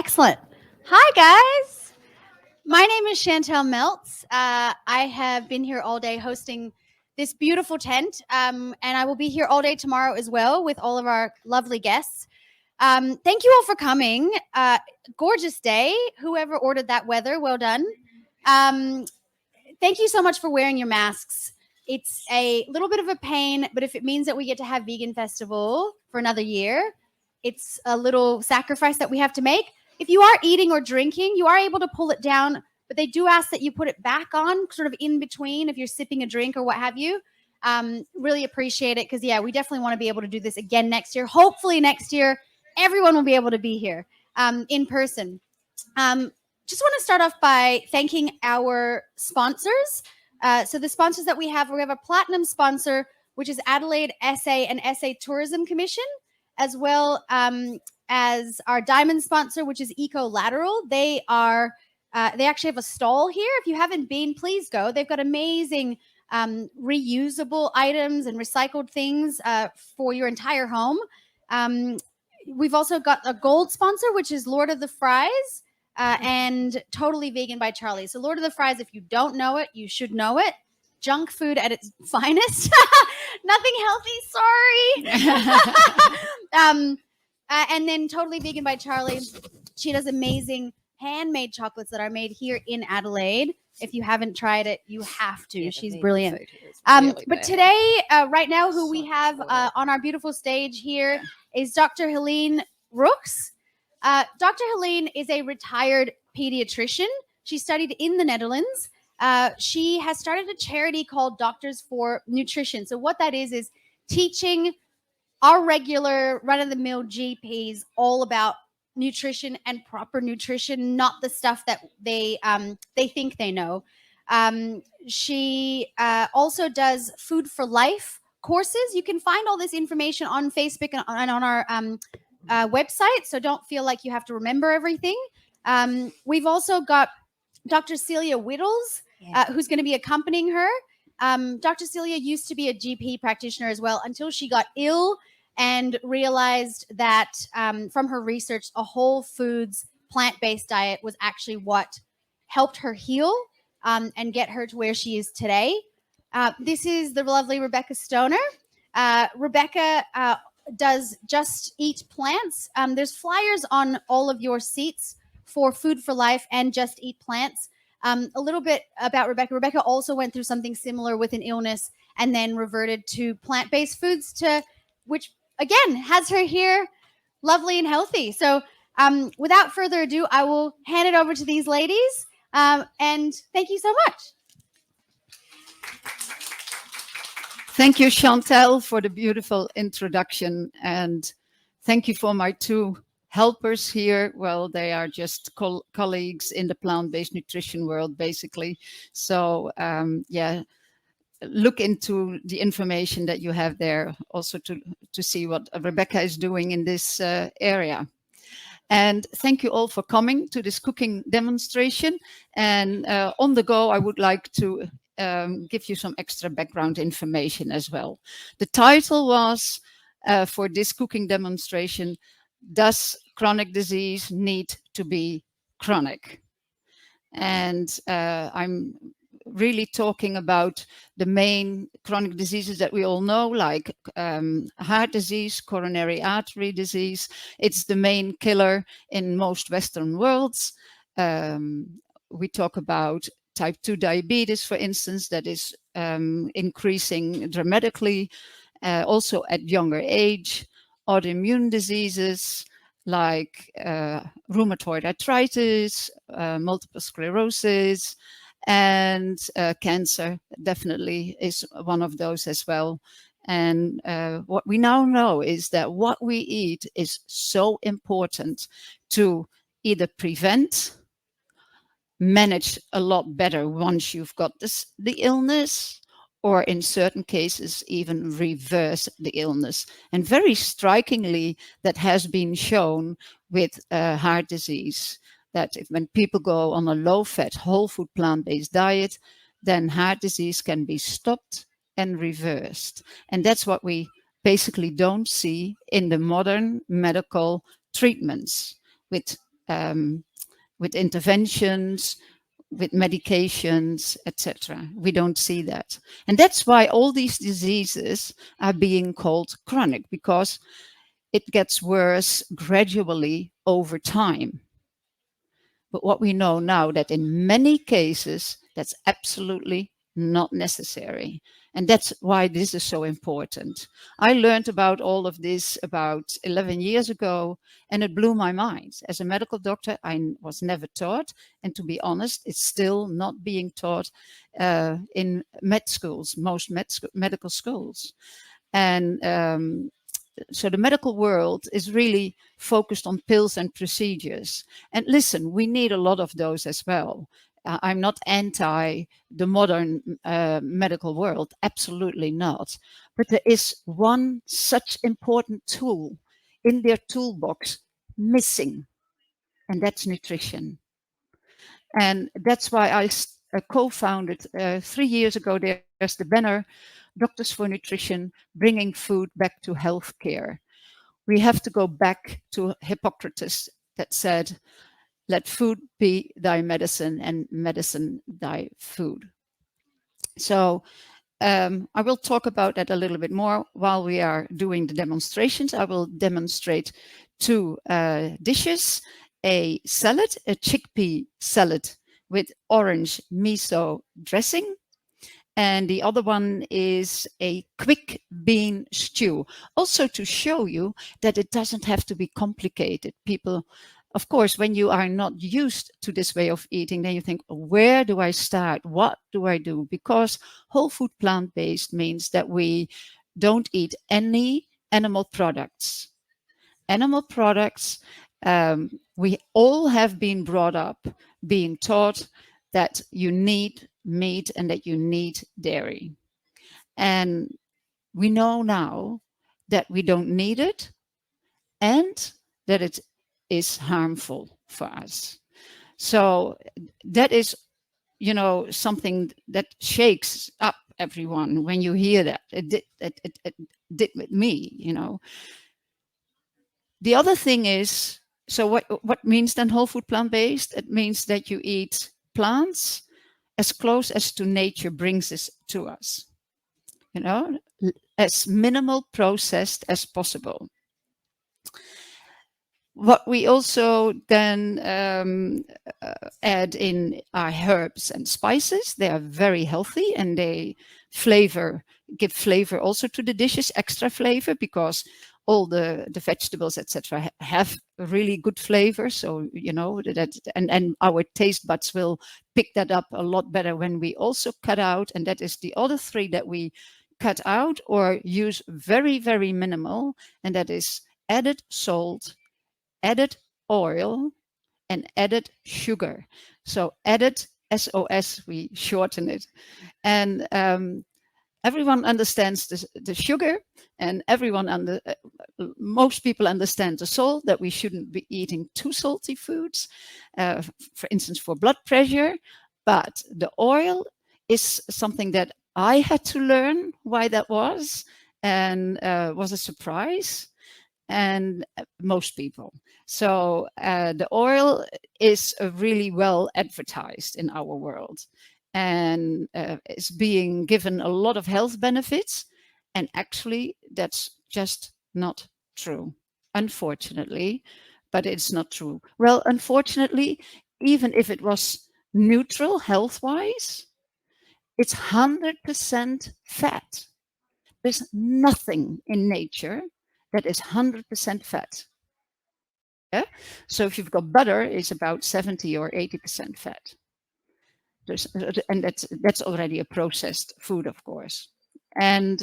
Excellent. Hi, guys. My name is Chantel Meltz. I have been here all day hosting this beautiful tent, and I will be here all day tomorrow as well with all of our lovely guests. Thank you all for coming. Gorgeous day. Whoever ordered that weather, well done. Thank you so much for wearing your masks. It's a little bit of a pain, but if it means that we get to have Vegan Festival for another year, it's a little sacrifice that we have to make. If you are eating or drinking, you are able to pull it down, but they do ask that you put it back on sort of in between if you're sipping a drink or what have you. Really appreciate it because, yeah, we definitely want to be able to do this again next year. Hopefully next year, everyone will be able to be here in person. Just want to start off by thanking our sponsors. So the sponsors that we have a platinum sponsor, which is Adelaide SA and SA Tourism Commission, as well as our diamond sponsor, which is Ecolateral. They actually have a stall here. If you haven't been, please go. They've got amazing reusable items and recycled things for your entire home. We've also got a gold sponsor, which is Lord of the Fries. And Totally Vegan by Charlie. So Lord of the Fries, if you don't know it, you should know it. Junk food at its finest. Nothing healthy, sorry. And then Totally Vegan by Charlie. She does amazing handmade chocolates that are made here in Adelaide. If you haven't tried it, you have to. She's brilliant. But today, right now, who we have on our beautiful stage here is Dr. Heleen Roex. Dr. Heleen is a retired pediatrician. She studied in the Netherlands. She has started a charity called Doctors for Nutrition. So what that is teaching our regular run-of-the-mill GPs all about nutrition and proper nutrition, not the stuff that they think they know. She also does Food for Life courses. You can find all this information on Facebook and on our website, so don't feel like you have to remember everything. We've also got Dr. Celia Whittles, who's going to be accompanying her. Dr. Celia used to be a GP practitioner as well until she got ill and realized that from her research, a whole foods, plant-based diet was actually what helped her heal and get her to where she is today. This is the lovely Rebecca Stoner. Rebecca does Just Eat Plants. There's flyers on all of your seats for Food for Life and Just Eat Plants. A little bit about Rebecca. Rebecca also went through something similar with an illness and then reverted to plant-based foods, which again has her here lovely and healthy. So without further ado, I will hand it over to these ladies. And thank you so much. Thank you, Chantel, for the beautiful introduction. And thank you for my two helpers here. Well, they are just colleagues in the plant-based nutrition world, basically. So, look into the information that you have there also to see what Rebecca is doing in this area. And thank you all for coming to this cooking demonstration. And on the go, I would like to give you some extra background information as well. The title was for this cooking demonstration, Does Chronic Disease Need to Be Chronic? And I'm really talking about the main chronic diseases that we all know, like heart disease, coronary artery disease. It's the main killer in most Western worlds. We talk about type 2 diabetes, for instance, that is increasing dramatically, also at younger age. Autoimmune diseases like rheumatoid arthritis, multiple sclerosis, and cancer definitely is one of those as well. And what we now know is that what we eat is so important to either prevent, manage a lot better once you've got the illness, or in certain cases even reverse the illness. And very strikingly, that has been shown with heart disease, that when people go on a low-fat, whole food, plant-based diet, then heart disease can be stopped and reversed. And that's what we basically don't see in the modern medical treatments with with interventions, with medications, etc. We don't see that. And that's why all these diseases are being called chronic, because it gets worse gradually over time. But what we know now, that in many cases, that's absolutely not necessary. And that's why this is so important. I learned about all of this about 11 years ago, and it blew my mind. As a medical doctor, I was never taught. And to be honest, it's still not being taught in med schools, most medical schools. And so the medical world is really focused on pills and procedures. And listen, we need a lot of those as well. I'm not anti the modern medical world, absolutely not. But there is one such important tool in their toolbox missing, and that's nutrition. And that's why I co-founded 3 years ago. There's the banner, Doctors for Nutrition, bringing food back to healthcare. We have to go back to Hippocrates that said, let food be thy medicine and medicine thy food. So I will talk about that a little bit more while we are doing the demonstrations. I will demonstrate two dishes, a salad, a chickpea salad with orange miso dressing. And the other one is a quick bean stew, also to show you that it doesn't have to be complicated. People, of course, when you are not used to this way of eating, then you think, where do I start? What do I do? Because whole food plant-based means that we don't eat any animal products. Animal products, we all have been brought up being taught that you need meat and that you need dairy. And we know now that we don't need it and that it is harmful for us. So that is, something that shakes up everyone when you hear that. It did with me. The other thing is, so what means then whole food plant-based? It means that you eat plants as close as to nature brings it to us, as minimal processed as possible. What we also then add in are herbs and spices. They are very healthy and they give flavor also to the dishes, extra flavor, because all the vegetables, etc., have really good flavor. So, and our taste buds will pick that up a lot better when we also cut out. And that is the other three that we cut out or use very, very minimal. And that is added salt, added oil, and added sugar. So added SOS, we shorten it. And everyone understands the sugar, and most people understand the salt, that we shouldn't be eating too salty foods, for instance, for blood pressure. But the oil is something that I had to learn why that was, and was a surprise. And most people. So the oil is really well advertised in our world, and it's being given a lot of health benefits. And actually, that's just not true, unfortunately. But it's not true. Well, unfortunately, even if it was neutral health-wise, it's 100% fat. There's nothing in nature that is 100% fat. Yeah? So if you've got butter, it's about 70 or 80% fat. And that's already a processed food, of course. And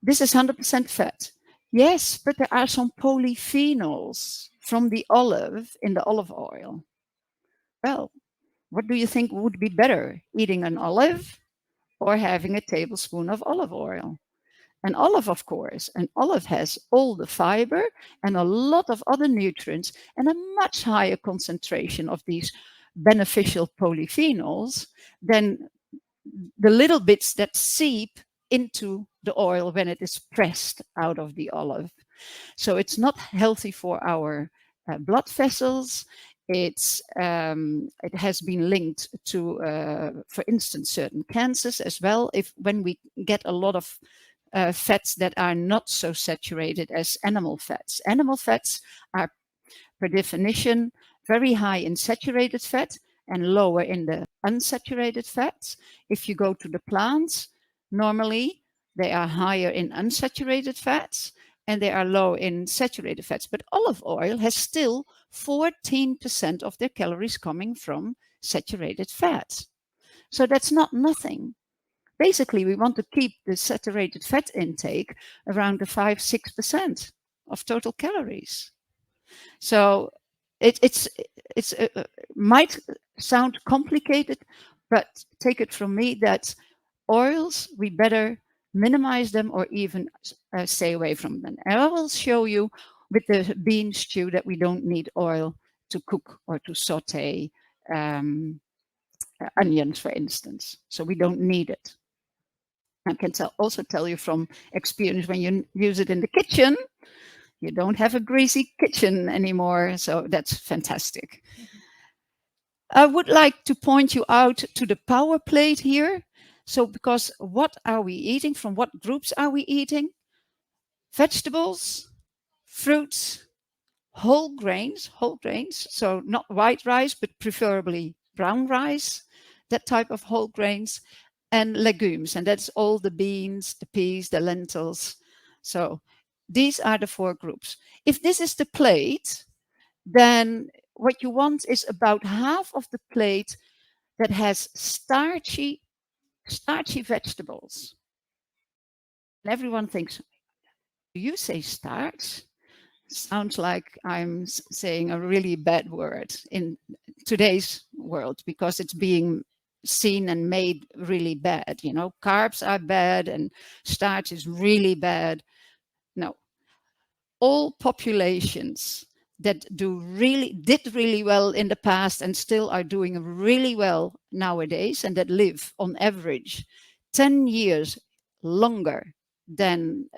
this is 100% fat. Yes, but there are some polyphenols from the olive in the olive oil. Well, what do you think would be better, eating an olive or having a tablespoon of olive oil? An olive, of course. An olive has all the fiber and a lot of other nutrients and a much higher concentration of these beneficial polyphenols than the little bits that seep into the oil when it is pressed out of the olive. So it's not healthy for our blood vessels. It has been linked to, for instance, certain cancers as well. When we get a lot of fats that are not so saturated as animal fats. Animal fats are, per definition, very high in saturated fat and lower in the unsaturated fats. If you go to the plants, normally they are higher in unsaturated fats and they are low in saturated fats. But olive oil has still 14% of their calories coming from saturated fats. So that's not nothing. Basically, we want to keep the saturated fat intake around the 5-6% of total calories. So it's might sound complicated, but take it from me that oils, we better minimize them or even stay away from them. And I will show you with the bean stew that we don't need oil to cook or to saute onions, for instance. So we don't need it. I can also tell you from experience, when you use it in the kitchen, you don't have a greasy kitchen anymore. So that's fantastic. I would like to point you out to the power plate here. So because what are we eating? From what groups are we eating? Vegetables, fruits, whole grains. So not white rice, but preferably brown rice, that type of whole grains, and legumes. And that's all the beans, the peas, the lentils. So these are the 4 groups. If this is the plate, then what you want is about half of the plate that has starchy vegetables. And everyone thinks, do you say starch? Sounds like I'm saying a really bad word in today's world, because it's being seen and made really bad. You know, carbs are bad and starch is really bad. No, all populations that did really well in the past and still are doing really well nowadays, and that live on average 10 years longer than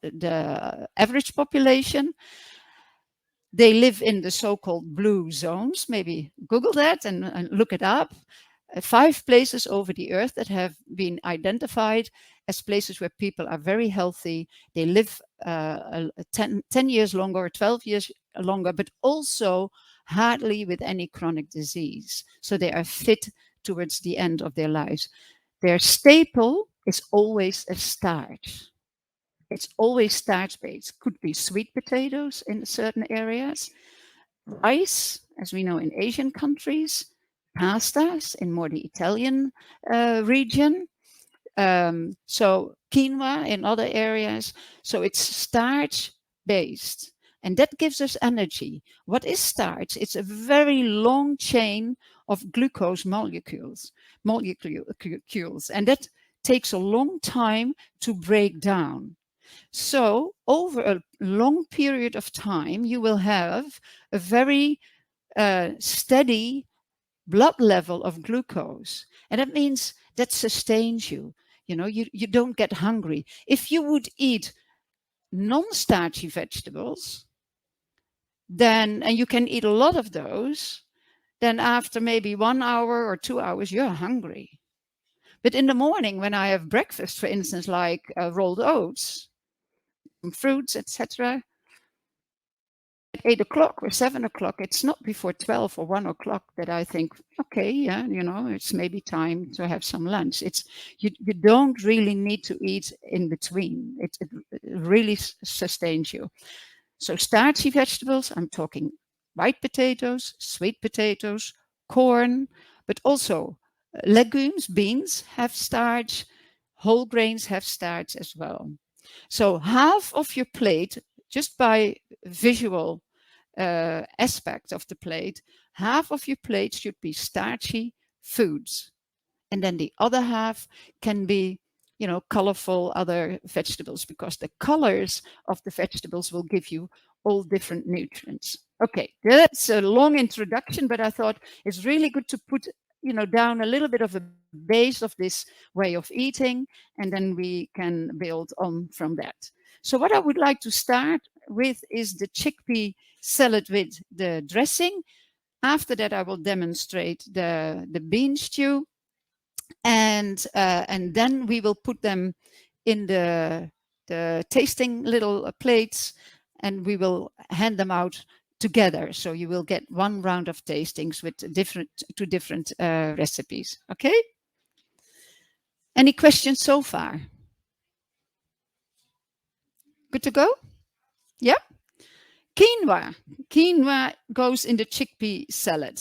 the average population, they live in the so-called blue zones. Maybe Google that and look it up. 5 places over the earth that have been identified as places where people are very healthy. They live 10 years longer, or 12 years longer, but also hardly with any chronic disease. So they are fit towards the end of their lives. Their staple is always a starch. It's always starch-based. Could be sweet potatoes in certain areas, rice, as we know in Asian countries, pastas in more the Italian region. So quinoa in other areas. So it's starch-based. And that gives us energy. What is starch? It's a very long chain of glucose molecules. And that takes a long time to break down. So over a long period of time, you will have a very steady blood level of glucose. And that means that sustains you. You know, you don't get hungry. If you would eat non-starchy vegetables, then, and you can eat a lot of those, then after maybe 1 hour or 2 hours, you're hungry. But in the morning, when I have breakfast, for instance, like rolled oats, fruits, etc., at 8 o'clock or 7 o'clock, it's not before 12 or 1 o'clock that I think, okay, yeah, you know, it's maybe time to have some lunch. It's you don't really need to eat in between. It really sustains you. So starchy vegetables, I'm talking white potatoes, sweet potatoes, corn, but also legumes, beans have starch, whole grains have starch as well. So half of your plate, just by visual aspect of the plate, half of your plate should be starchy foods. And then the other half can be, you know, colorful other vegetables, because the colors of the vegetables will give you all different nutrients. Okay, that's a long introduction, but I thought it's really good to put, you know, down a little bit of a base of this way of eating, and then we can build on from that. So what I would like to start with is the chickpea salad with the dressing. After that, I will demonstrate the bean stew, and then we will put them in the tasting little plates, and we will hand them out together. So you will get one round of tastings with two different recipes. Okay. Any questions so far? Good to go? Yeah. Quinoa. Quinoa goes in the chickpea salad.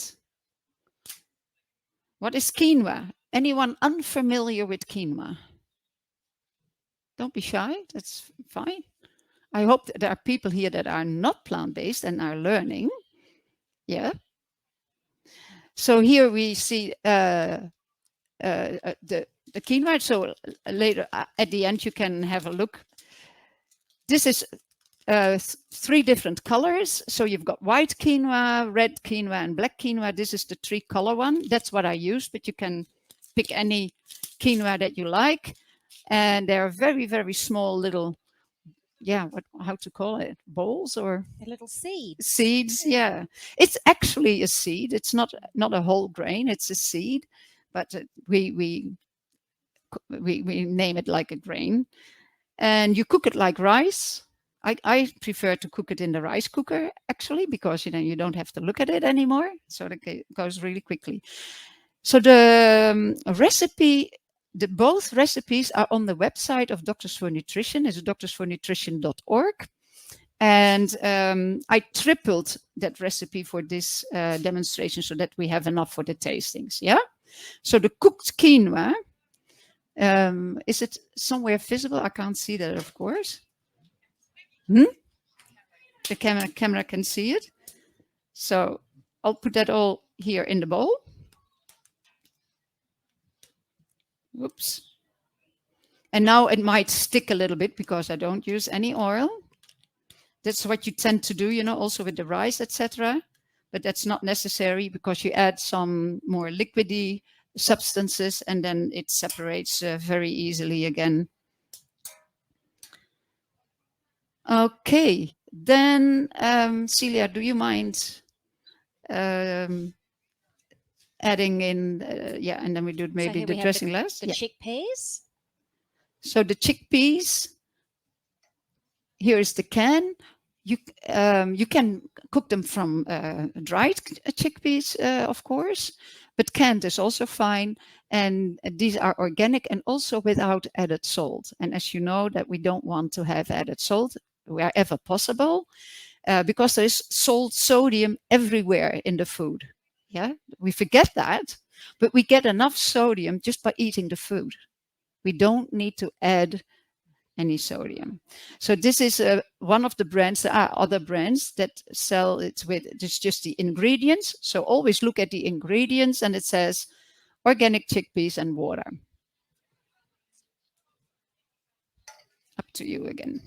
What is quinoa? Anyone unfamiliar with quinoa? Don't be shy. That's fine. I hope that there are people here that are not plant-based and are learning. Yeah. So here we see the quinoa. So later at the end, you can have a look. This is 3 different colors. So you've got white quinoa, red quinoa, and black quinoa. This is the 3-color one. That's what I use, but you can pick any quinoa that you like. And they're very, very small little, how to call it? Bowls or? A little seed. Seeds, yeah. It's actually a seed. It's not a whole grain. It's a seed, but we name it like a grain. And you cook it like rice. I prefer to cook it in the rice cooker, actually, because you don't have to look at it anymore. So it goes really quickly. So the recipe, both recipes are on the website of Doctors for Nutrition. It's doctorsfornutrition.org. And I tripled that recipe for this demonstration so that we have enough for the tastings. Yeah. So the cooked quinoa, is it somewhere visible? I can't see that, of course. The camera can see it. So I'll put that all here in the bowl. Whoops. And now it might stick a little bit because I don't use any oil. That's what you tend to do, also with the rice, etc. But that's not necessary because you add some more liquidy substances and then it separates very easily again. Okay, then Celia, do you mind adding in, and then we do maybe the dressing last? The chickpeas. So the chickpeas, here is the can. You can cook them from dried chickpeas, of course, but canned is also fine. And these are organic and also without added salt. And as you know, that we don't want to have added salt wherever possible, because there is sodium everywhere in the food. Yeah, we forget that, but we get enough sodium just by eating the food. We don't need to add any sodium. So this is one of the brands. There are other brands that sell it with just the ingredients. So always look at the ingredients and it says organic chickpeas and water. Up to you again.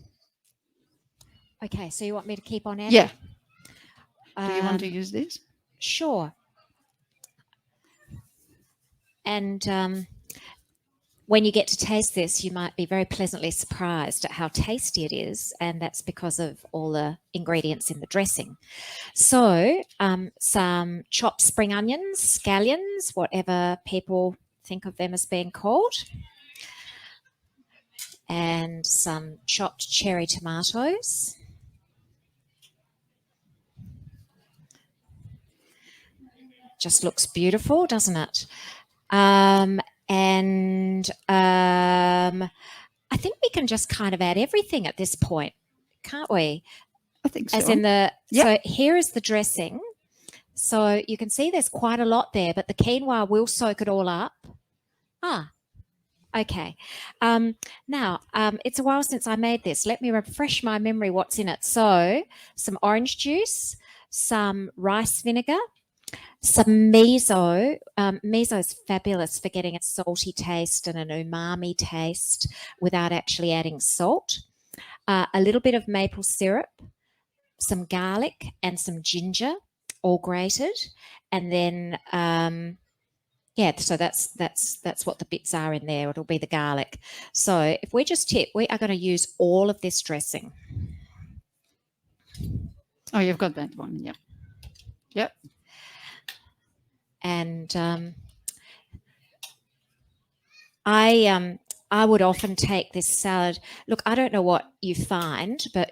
Okay, so you want me to keep on adding? Yeah. Do you want to use this? Sure. And when you get to taste this, you might be very pleasantly surprised at how tasty it is, and that's because of all the ingredients in the dressing. So some chopped spring onions, scallions, whatever people think of them as being called, and some chopped cherry tomatoes. Just looks beautiful, doesn't it? And I think we can just kind of add everything at this point, can't we? I think so. As in so here is the dressing. So you can see there's quite a lot there, but the quinoa will soak it all up. Okay. Now, it's a while since I made this. Let me refresh my memory what's in it. So some orange juice, some rice vinegar, some miso. Miso is fabulous for getting a salty taste and an umami taste without actually adding salt. A little bit of maple syrup, some garlic and some ginger, all grated. And then, so that's what the bits are in there. It'll be the garlic. So if we just tip, we are going to use all of this dressing. Oh, you've got that one. Yeah. Yeah. And I would often take this salad. Look, I don't know what you find, but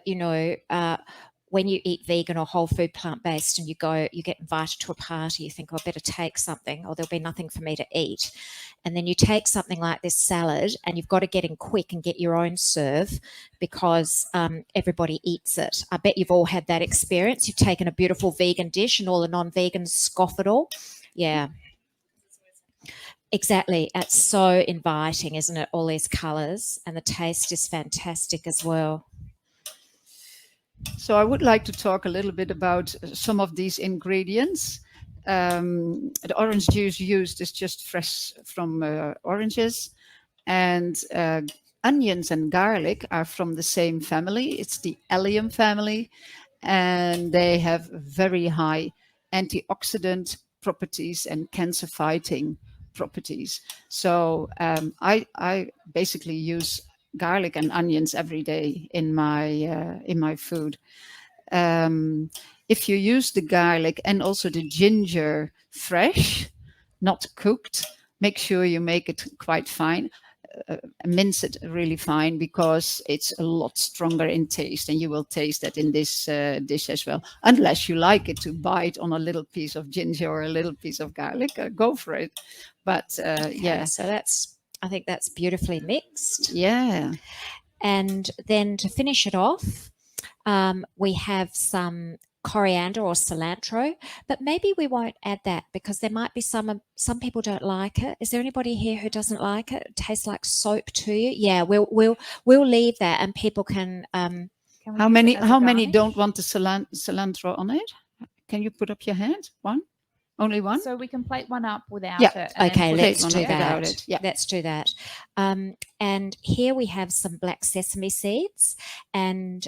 when you eat vegan or whole food plant based and you get invited to a party, you think, oh, I better take something, or there'll be nothing for me to eat. And then you take something like this salad, and you've got to get in quick and get your own serve because everybody eats it. I bet you've all had that experience. You've taken a beautiful vegan dish, and all the non-vegans scoff it all. Yeah. Exactly. It's so inviting, isn't it? All these colours, and the taste is fantastic as well. So I would like to talk a little bit about some of these ingredients. The orange juice used is just fresh from oranges, and onions and garlic are from the same family. It's the allium family, and they have very high antioxidant properties and cancer fighting properties. So I basically use garlic and onions every day in my food. If you use the garlic and also the ginger fresh, not cooked, make sure you make it quite fine. Mince it really fine because it's a lot stronger in taste, and you will taste that in this dish as well. Unless you like it to bite on a little piece of ginger or a little piece of garlic, go for it. But yeah, So I think that's beautifully mixed. yeah. And then to finish it off, we have some coriander or cilantro, but maybe we won't add that because there might be some people don't like it. Is there anybody here who doesn't like it? It tastes like soap to you. Yeah, we'll leave that, and people can. How many don't want the cilantro on it? Can you put up your hand? One, only one. So we can plate one up without Yeah. it. and then Okay, put let's it do together. without that. it, yeah. Let's do that. And here we have some black sesame seeds, and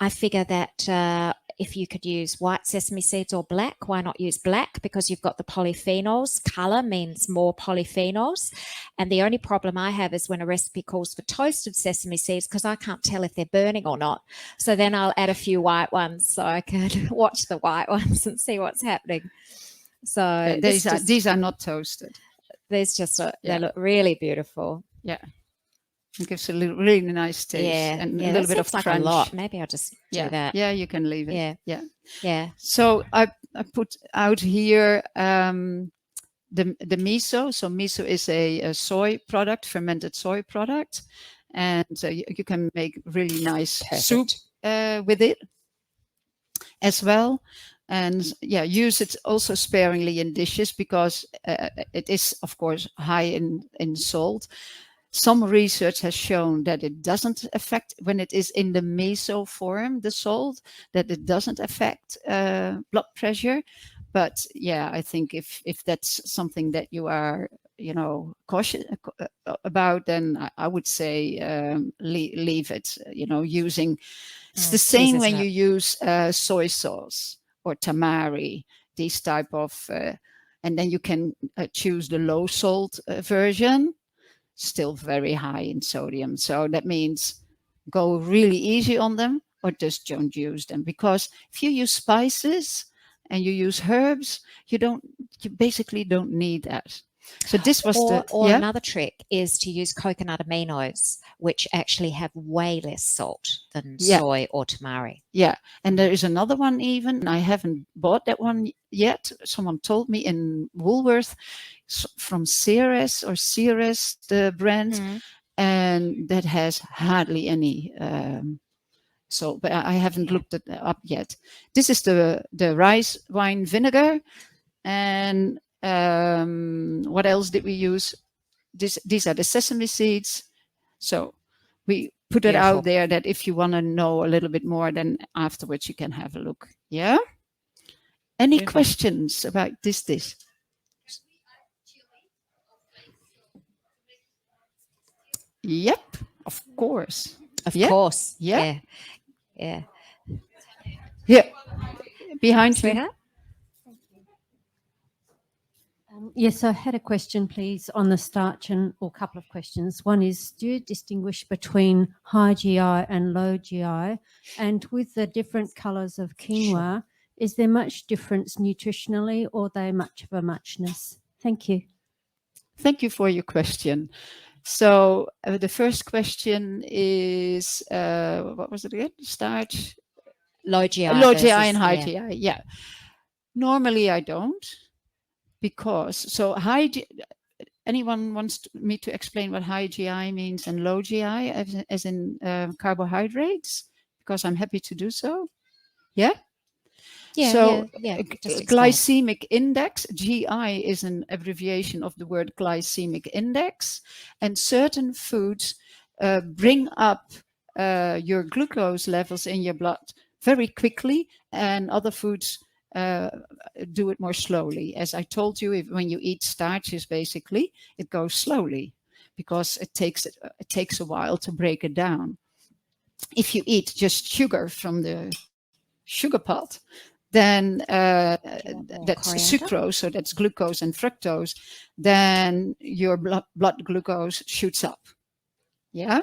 I figure that if you could use white sesame seeds or black, why not use black? Because you've got the polyphenols. Colour means more polyphenols. And the only problem I have is when a recipe calls for toasted sesame seeds, because I can't tell if they're burning or not. So then I'll add a few white ones so I can watch the white ones and see what's happening. So These are not toasted. there's just Yeah. they look really beautiful. Yeah. It gives a really nice taste and a little that bit of seems like crunch. a lot. Maybe I'll just do that. Yeah, you can leave it. Yeah. Yeah. Yeah. So I put out here the miso. So miso is a soy product, fermented soy product, and you can make really nice soup with it as well. And yeah, use it also sparingly in dishes because it is, of course, high in salt. Some research has shown that it doesn't affect, when it is in the meso form, the salt, that it doesn't affect blood pressure. But yeah, I think if that's something that you are, cautious about, then I would say leave it. Using it's the same when you use soy sauce or tamari, these type of, and then you can choose the low salt version. Still very high in sodium. So that means go really easy on them or just don't use them. Because if you use spices and you use herbs, you basically don't need that. So this was another trick is to use coconut aminos, which actually have way less salt than soy or tamari. Yeah. And there is another one even. I haven't bought that one yet. Someone told me in Woolworth from Ceres, the brand, and that has hardly any salt, but I haven't looked it up yet. This is the rice wine vinegar. And what else did we use? These are the sesame seeds. So we put it out there that if you want to know a little bit more, then afterwards you can have a look. Yeah. Any questions about this dish? Yep, of course. Of course. Yeah. Yeah. Yeah. Behind you. Sweetheart? Yes, I had a question, please, on the starch, or a couple of questions. One is, do you distinguish between high GI and low GI? And with the different colours of quinoa, is there much difference nutritionally, or are they much of a muchness? Thank you. Thank you for your question. So the first question is, what was it again? Starch? Low GI. Low GI versus- and high yeah. GI, yeah. Normally I don't, because, so anyone wants me to explain what high GI means and low GI as in carbohydrates? Because I'm happy to do so. Yeah? Yeah, So just explain. glycemic index, GI is an abbreviation of the word glycemic index, and certain foods bring up your glucose levels in your blood very quickly, and other foods do it more slowly. As I told you, when you eat starches, basically, it goes slowly because it takes a while to break it down. If you eat just sugar from the sugar pot, then that's coriander? sucrose, so that's glucose and fructose, then your blood glucose shoots up. Yeah.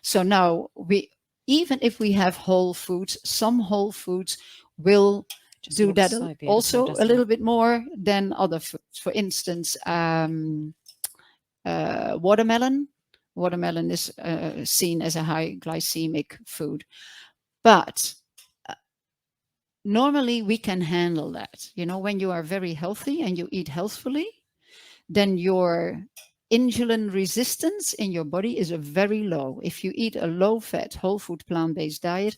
So now even if we have whole foods, some whole foods will Just do looks that so beautiful, also a doesn't little it? bit more than other foods. For instance, watermelon. Watermelon is seen as a high glycemic food, but normally we can handle that. You know, when you are very healthy and you eat healthfully, then your insulin resistance in your body is very low. If you eat a low fat, whole food, plant-based diet,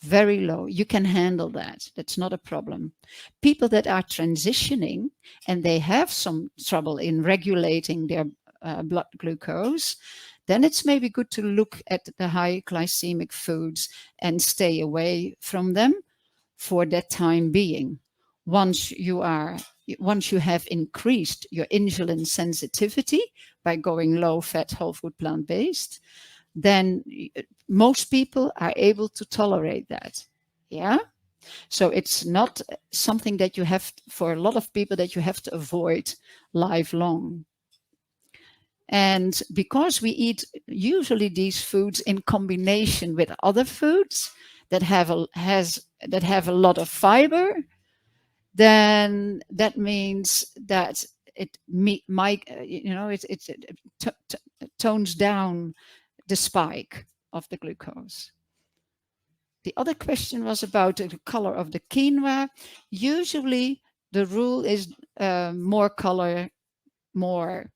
very low. You can handle that. That's not a problem. People that are transitioning and they have some trouble in regulating their blood glucose, then it's maybe good to look at the high glycemic foods and stay away from them for that time being. Once you have increased your insulin sensitivity by going low fat, whole food, plant-based, then most people are able to tolerate that. Yeah. So it's not something that you have, for a lot of people, that you have to avoid lifelong. And because we eat usually these foods in combination with other foods that have a lot of fiber, then that means that it tones down the spike of the glucose. The other question was about the color of the quinoa. Usually the rule is more color, more,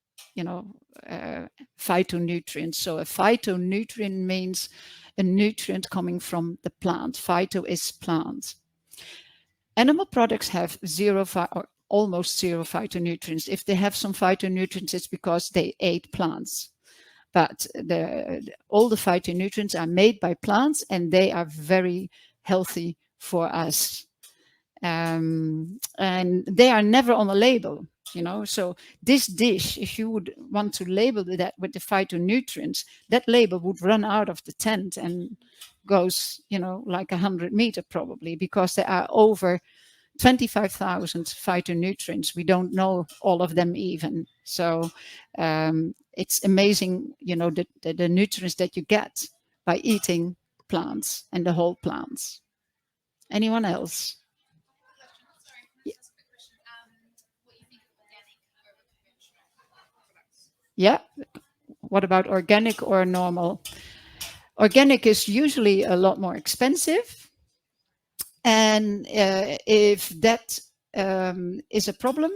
phytonutrients. So a phytonutrient means a nutrient coming from the plant. Phyto is plant. Animal products have zero or almost zero phytonutrients. If they have some phytonutrients, it's because they ate plants. But all the phytonutrients are made by plants, and they are very healthy for us. And they are never on a label, So this dish, if you would want to label that with the phytonutrients, that label would run out of the tent and goes, like 100 meters probably, because there are over 25,000 phytonutrients. We don't know all of them even. So it's amazing, the nutrients that you get by eating plants and the whole plants. Anyone else? Yeah. What about organic or normal? Organic is usually a lot more expensive. And if that is a problem,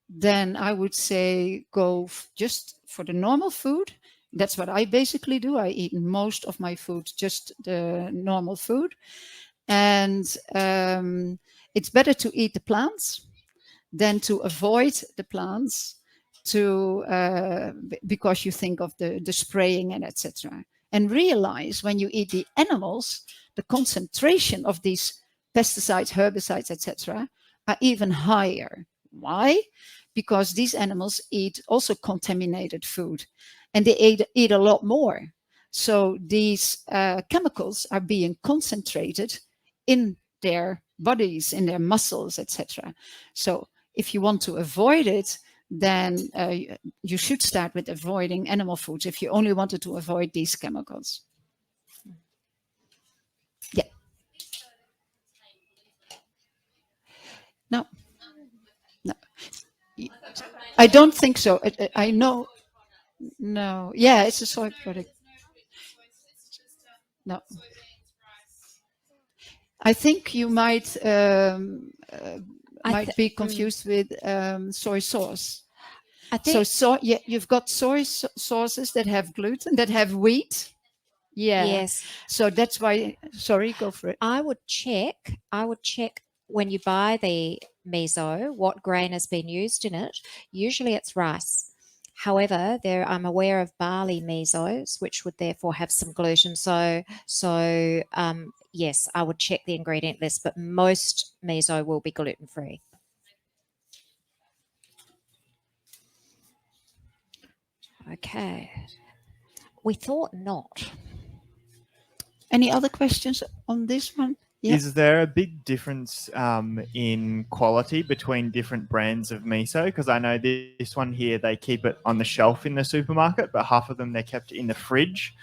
then I would say go just for the normal food. That's what I basically do. I eat most of my food, just the normal food. And it's better to eat the plants than to avoid the plants because you think of the spraying and etc. And realize when you eat the animals, the concentration of these pesticides, herbicides, etc., are even higher. Why? Because these animals eat also contaminated food, and they eat a lot more. So these chemicals are being concentrated in their bodies, in their muscles, etc. So if you want to avoid it, then you should start with avoiding animal foods if you only wanted to avoid these chemicals. Yeah. No. No. I don't think so. I know. No. Yeah, it's a soy product. No. I think you might be confused with soy sauce. I think Yeah, you've got soy sauces that have gluten, that have wheat. Yeah. yes. So that's why. Sorry, go for it. I would check when you buy the miso what grain has been used in it. Usually it's rice. However, I'm aware of barley misos, which would therefore have some gluten. So yes, I would check the ingredient list, but most miso will be gluten free. Okay. We thought not. Any other questions on this one? Yeah. Is there a big difference in quality between different brands of miso? Because I know this one here, they keep it on the shelf in the supermarket, but half of them they're kept in the fridge.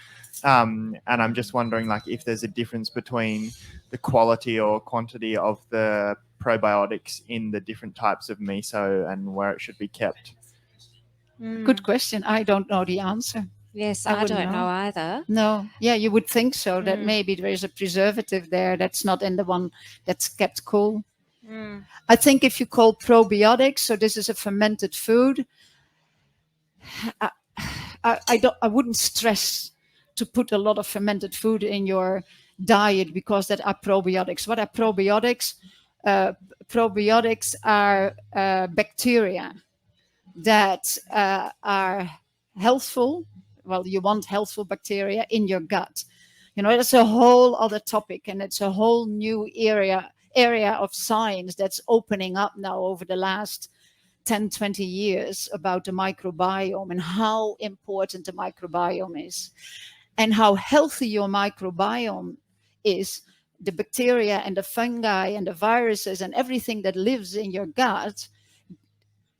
And I'm just wondering, like, if there's a difference between the quality or quantity of the probiotics in the different types of miso and where it should be kept. Good question. I don't know the answer. Yes, I I wouldn't don't know. know either. No. Yeah, you would think so, that maybe there is a preservative there that's not in the one that's kept cool. I think if you call probiotics, so this is a fermented food, I wouldn't stress to put a lot of fermented food in your diet because that are probiotics. What are probiotics? Probiotics are bacteria that are healthful. Well, you want healthful bacteria in your gut. You know, that's a whole other topic, and it's a whole new area of science that's opening up now over the last 10, 20 years about the microbiome and how important the microbiome is and how healthy your microbiome is. The bacteria and the fungi and the viruses and everything that lives in your gut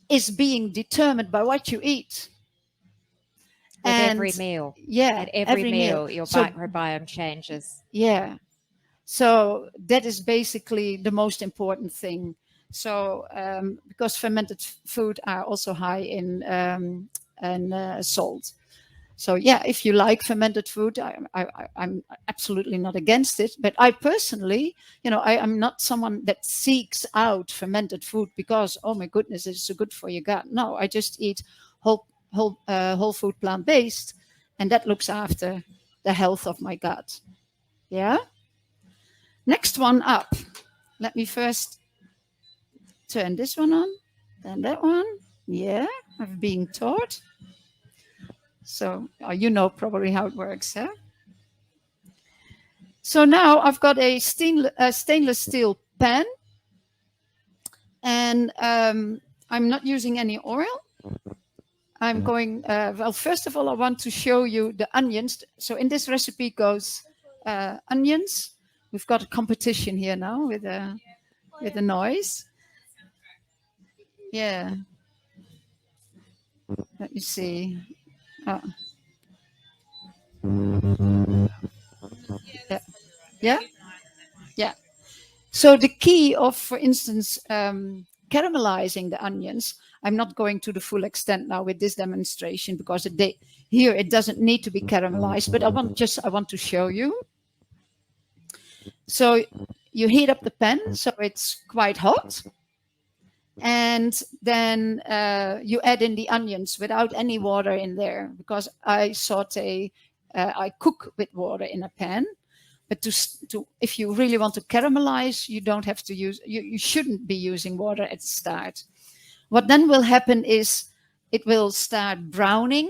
is being determined by what you eat. With every meal. Yeah. At every meal, your microbiome changes. Yeah. So that is basically the most important thing. So because fermented food are also high in salt. So yeah, if you like fermented food, I'm absolutely not against it. But I personally, you know, I'm not someone that seeks out fermented food because, oh my goodness, it's so good for your gut. No, I just eat whole food plant-based, and that looks after the health of my gut. Yeah. Next one up. Let me first turn this one on, then that one. Yeah, I'm being taught. So you know probably how it works, huh? So now I've got a stainless steel pan, and I'm not using any oil. I'm going, well, first of all, I want to show you the onions. So in this recipe goes onions. We've got a competition here now with a noise. Yeah. Let me see. Oh. Yeah. Yeah. Yeah. So the key of, for instance, caramelizing the onions, I'm not going to the full extent now with this demonstration because here it doesn't need to be caramelized, but I want to show you. So you heat up the pan so it's quite hot, and then you add in the onions without any water in there because I cook with water in a pan. But if you really want to caramelize, you don't have to use. You shouldn't be using water at the start. What then will happen is it will start browning.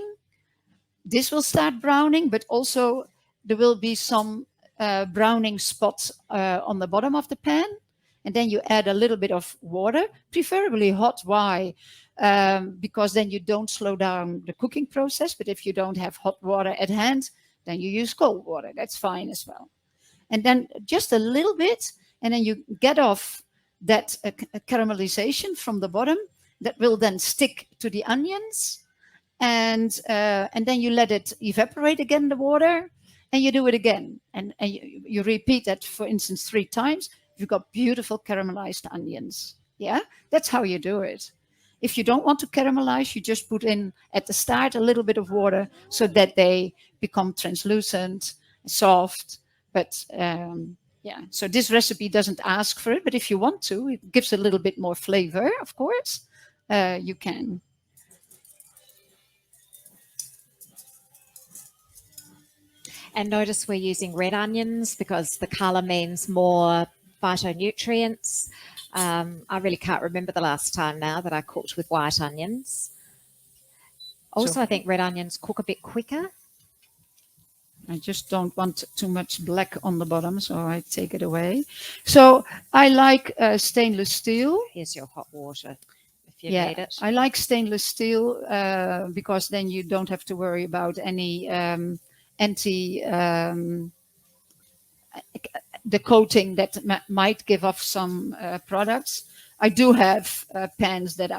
This will start browning, but also there will be some browning spots on the bottom of the pan. And then you add a little bit of water, preferably hot. Why? Because then you don't slow down the cooking process. But if you don't have hot water at hand, then you use cold water. That's fine as well. And then just a little bit, and then you get off that caramelization from the bottom, that will then stick to the onions, and then you let it evaporate again, the water, and you do it again, and you repeat that, for instance, 3 times. You've got beautiful caramelized onions. Yeah, that's how you do it. If you don't want to caramelize, you just put in at the start a little bit of water so that they become translucent, soft. But yeah, so this recipe doesn't ask for it, but if you want to, it gives a little bit more flavor, of course, you can. And notice we're using red onions because the colour means more phytonutrients. I really can't remember the last time now that I cooked with white onions. Also, I think red onions cook a bit quicker. I just don't want too much black on the bottom, so I take it away. So I like stainless steel. Here's your hot water if you need it. I like stainless steel because then you don't have to worry about any the coating that might give off some products. I do have pans that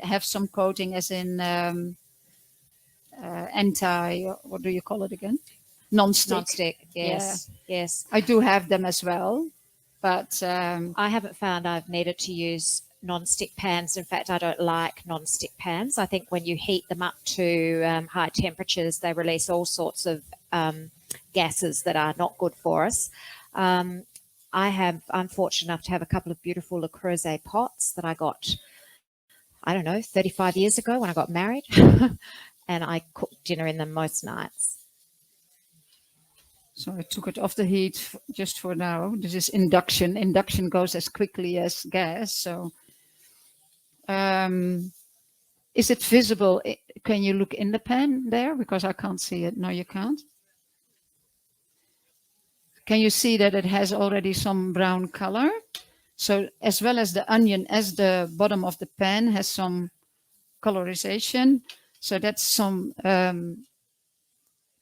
have some coating, as in what do you call it again? Non-stick. Non-stick, yes, yes. I do have them as well, but I haven't found I've needed to use non-stick pans. In fact, I don't like non-stick pans. I think when you heat them up to high temperatures, they release all sorts of gases that are not good for us. I'm fortunate enough to have a couple of beautiful Le Creuset pots that I got, I don't know, 35 years ago when I got married. And I cook dinner in them most nights. So I took it off the heat just for now. This is induction. Induction goes as quickly as gas. So is it visible? Can you look in the pan there? Because I can't see it. No, you can't. Can you see that it has already some brown color? So as well as the onion, as the bottom of the pan has some colorization. So that's some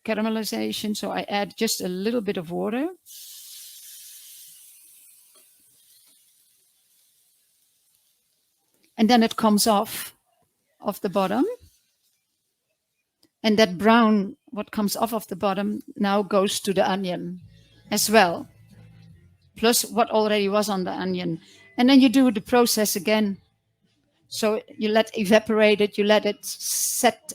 caramelization. So I add just a little bit of water. And then it comes off of the bottom. And that brown, what comes off of the bottom, now goes to the onion as well. Plus what already was on the onion. And then you do the process again. So you let evaporate it, you let it set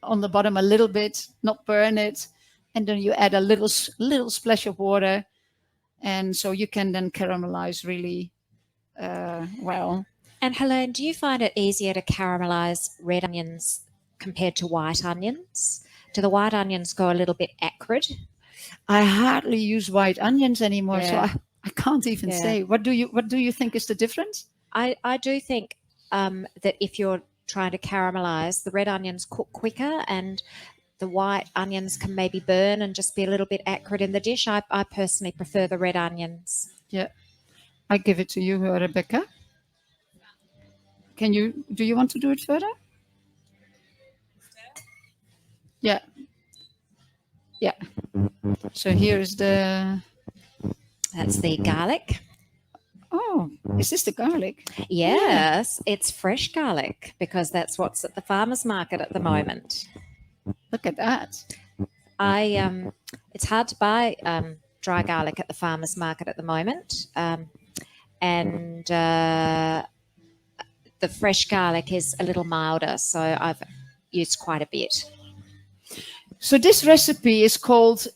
on the bottom a little bit, not burn it. And then you add a little splash of water. And so you can then caramelize really well. And Heleen, do you find it easier to caramelize red onions compared to white onions? Do the white onions go a little bit acrid? I hardly use white onions anymore, so Yeah. I can't even say. What do you think is the difference? I do think that if you're trying to caramelize, the red onions cook quicker and the white onions can maybe burn and just be a little bit acrid in the dish. I personally prefer the red onions. Yeah, I give it to you, Rebecca. Do you want to do it further? Yeah. Yeah. So here's That's the garlic. Oh, is this the garlic? Yes, it's fresh garlic because that's what's at the farmer's market at the moment. Look at that. It's hard to buy dry garlic at the farmer's market at the moment. And the fresh garlic is a little milder, so I've used quite a bit. So this recipe is called,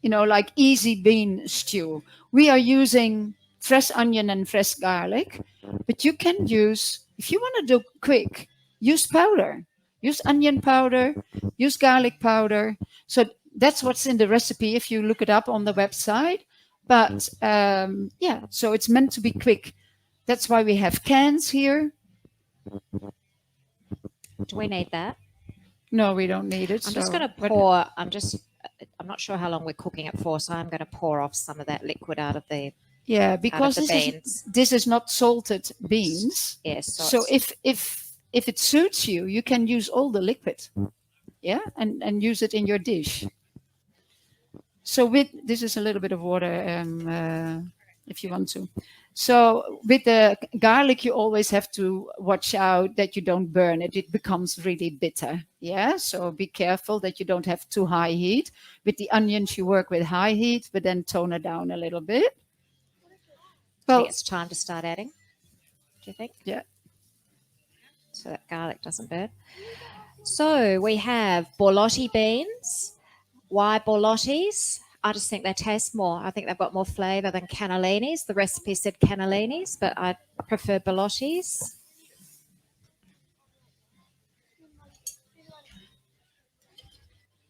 like easy bean stew. We are using fresh onion and fresh garlic, but you can use, if you want to do quick, use powder. Use onion powder, use garlic powder. So that's what's in the recipe if you look it up on the website. But yeah, so it's meant to be quick. That's why we have cans here. Do we need that? No, we don't need it. I'm just going to pour. I'm not sure how long we're cooking it for, so I'm going to pour off some of that liquid out of the because this is not salted beans. Yes. So if it suits you, you can use all the liquid. Yeah, and use it in your dish. So this is a little bit of water if you want to. So with the garlic, you always have to watch out that you don't burn it. It becomes really bitter. Yeah. So be careful that you don't have too high heat. With the onions, you work with high heat, but then tone it down a little bit. I Well, think it's time to start adding. Do you think? Yeah. So that garlic doesn't burn. So we have Bolotti beans. Why Bolottis? I just think they taste more. I think they've got more flavour than cannellinis. The recipe said cannellinis, but I prefer Bolottis.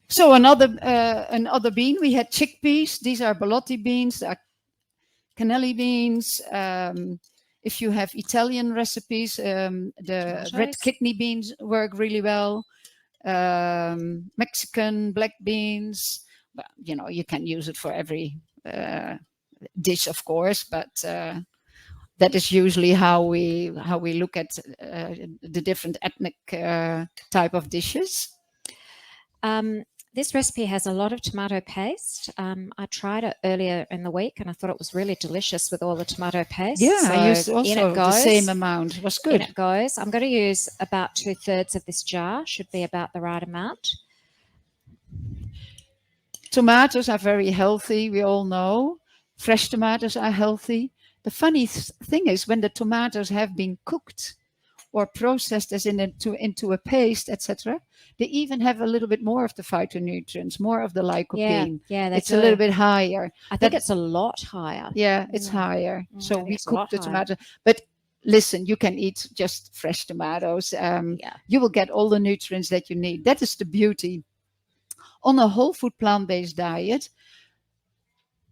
so another bean. We had chickpeas. These are Bolotti beans. They are cannelli beans. If you have Italian recipes, the red Tomatoes. kidney beans work really well. Mexican black beans. Well, you know, you can use it for every dish, of course, but that is usually how we look at the different ethnic type of dishes. This recipe has a lot of tomato paste. I tried it earlier in the week and I thought it was really delicious with all the tomato paste. Yeah, so I used in also it the goes. same amount. It was In good. it goes. I'm going to use about 2/3 of this jar. Should be about the right amount. Tomatoes are very healthy. We all know fresh tomatoes are healthy. The funny thing is when the tomatoes have been cooked or processed as into a paste, etc., they even have a little bit more of the phytonutrients, more of the lycopene. Yeah, It's a little bit higher. I think that- it's a lot higher. Yeah, it's Mm. higher. Mm, I So think we it's a lot cook the higher. tomato. But listen, you can eat just fresh tomatoes. Yeah. You will get all the nutrients that you need. That is the beauty. On a whole food plant-based diet,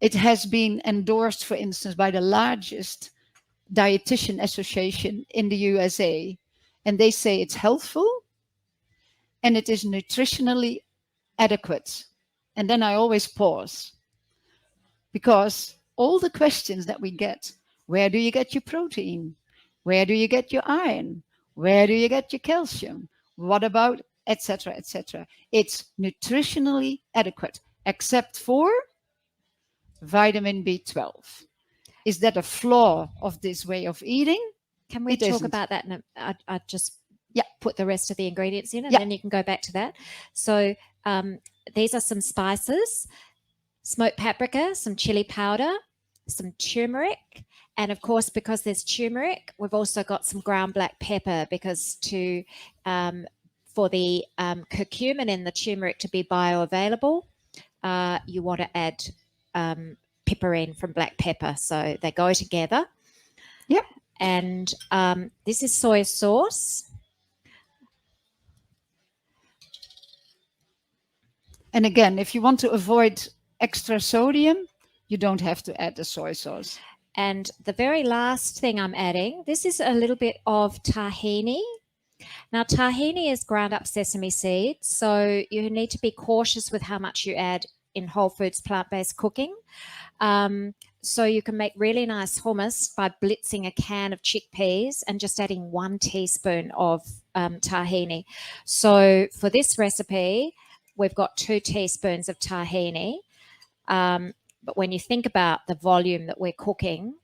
it has been endorsed, for instance, by the largest dietitian association in the USA. And they say it's healthful and it is nutritionally adequate. And then I always pause because all the questions that we get, where do you get your protein? Where do you get your iron? Where do you get your calcium? What about etc., etc.? It's nutritionally adequate, except for vitamin B12. Is that a flaw of this way of eating? Can we It talk isn't. about that? I just Yeah. put the rest of the ingredients in and Yeah. then you can go back to that. So these are some spices, smoked paprika, some chili powder, some turmeric. And of course, because there's turmeric, we've also got some ground black pepper because for the curcumin in the turmeric to be bioavailable, you want to add piperine from black pepper. So they go together. Yep. And this is soy sauce. And again, if you want to avoid extra sodium, you don't have to add the soy sauce. And the very last thing I'm adding, this is a little bit of tahini. Now, tahini is ground up sesame seeds, so you need to be cautious with how much you add in whole foods plant-based cooking. So you can make really nice hummus by blitzing a can of chickpeas and just adding 1 teaspoon of tahini. So for this recipe, we've got 2 teaspoons of tahini. But when you think about the volume that we're cooking,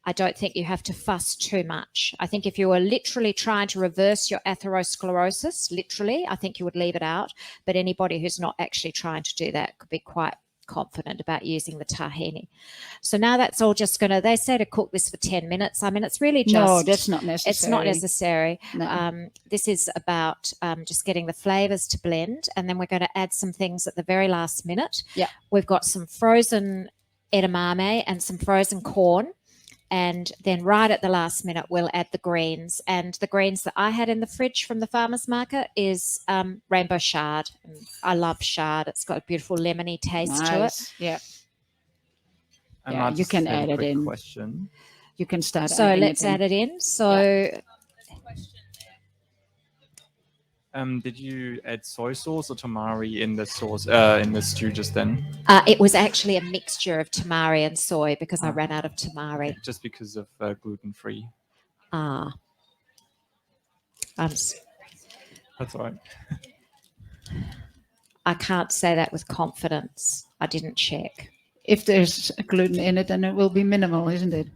I don't think you have to fuss too much. I think if you were literally trying to reverse your atherosclerosis, literally, I think you would leave it out. But anybody who's not actually trying to do that could be quite confident about using the tahini. So now that's all just going to, they say to cook this for 10 minutes. I mean, it's really just... No, that's not necessary. It's not necessary. No. This is about just getting the flavors to blend. And then we're going to add some things at the very last minute. Yeah. We've got some frozen edamame and some frozen corn. And then right at the last minute, we'll add the greens. And the greens that I had in the fridge from the farmer's market is rainbow chard. And I love chard. It's got a beautiful lemony taste to it. Nice. Yeah. And Yeah, I you just can have a add it quick in. Question. You can start So adding let's it in. add it in. So Did you add soy sauce or tamari in the sauce in the stew just then? it was actually a mixture of tamari and soy because I ran out of tamari. Just because of gluten-free. I'm That's all right. I can't say that with confidence. I didn't check. If there's gluten in it, then it will be minimal, isn't it?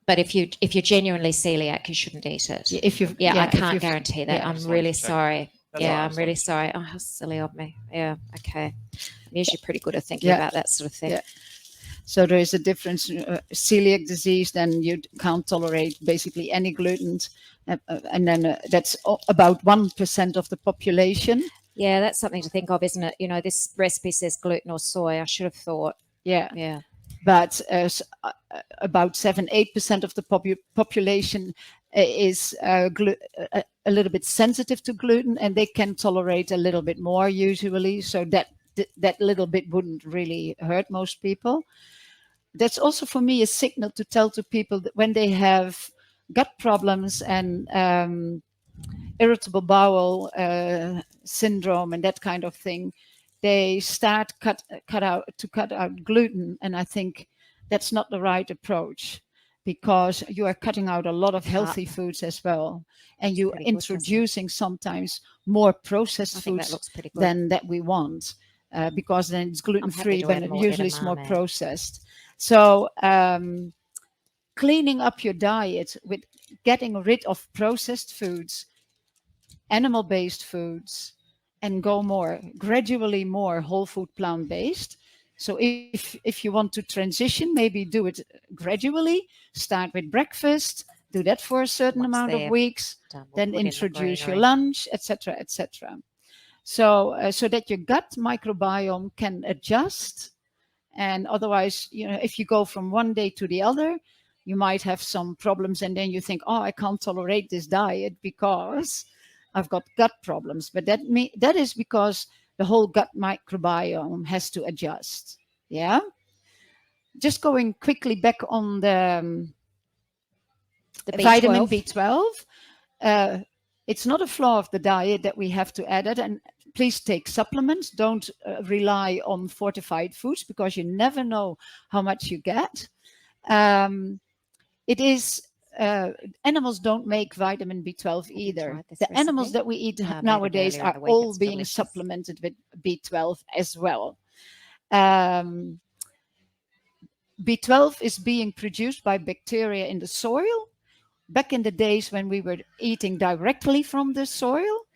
But if you're genuinely celiac, you shouldn't eat it. If you, I if can't you've- guarantee that. yeah. I'm Just wanted really to check. sorry. That's all right, Yeah, I I'm just really wanted to sorry. Oh, how silly of me. Yeah, okay. I'm usually pretty good at thinking about that sort of thing. Yeah. So there is a difference. Celiac disease, then you can't tolerate basically any gluten, and then that's about 1% of the population. Yeah, that's something to think of, isn't it? You know, this recipe says gluten or soy. I should have thought. Yeah, Yeah. but about 7-8% of the population is a little bit sensitive to gluten, and they can tolerate a little bit more usually. So that little bit wouldn't really hurt most people. That's also for me a signal to tell to people that when they have gut problems and irritable bowel syndrome and that kind of thing, they start cut out gluten, and I think that's not the right approach, because you are cutting out a lot of healthy foods as well, and you're pretty good, doesn't it? introducing sometimes more I processed think that foods looks pretty good. than that we want, because then it's gluten free, to but add more usually it's more edamame. processed. So cleaning up your diet with getting rid of processed foods, animal-based foods, and go gradually more whole food, plant-based. So if you want to transition, maybe do it gradually. Start with breakfast, do that for a certain Once amount of they're weeks, done, we'll then put in the introduce your greenery. lunch, etc., etc. So so that your gut microbiome can adjust. And otherwise, if you go from one day to the other, you might have some problems, and then you think, oh, I can't tolerate this diet because I've got gut problems. But that is because the whole gut microbiome has to adjust. Yeah. Just going quickly back on the vitamin B12. It's not a flaw of the diet that we have to add it. And please take supplements. Don't rely on fortified foods, because you never know how much you get. It is animals don't make vitamin B12 either. tried this The animals recipe. that we eat I made it nowadays earlier in are the week. all It's being delicious. supplemented with B12 as well. B12 is being produced by bacteria in the soil. Back in the days when we were eating directly from the soil,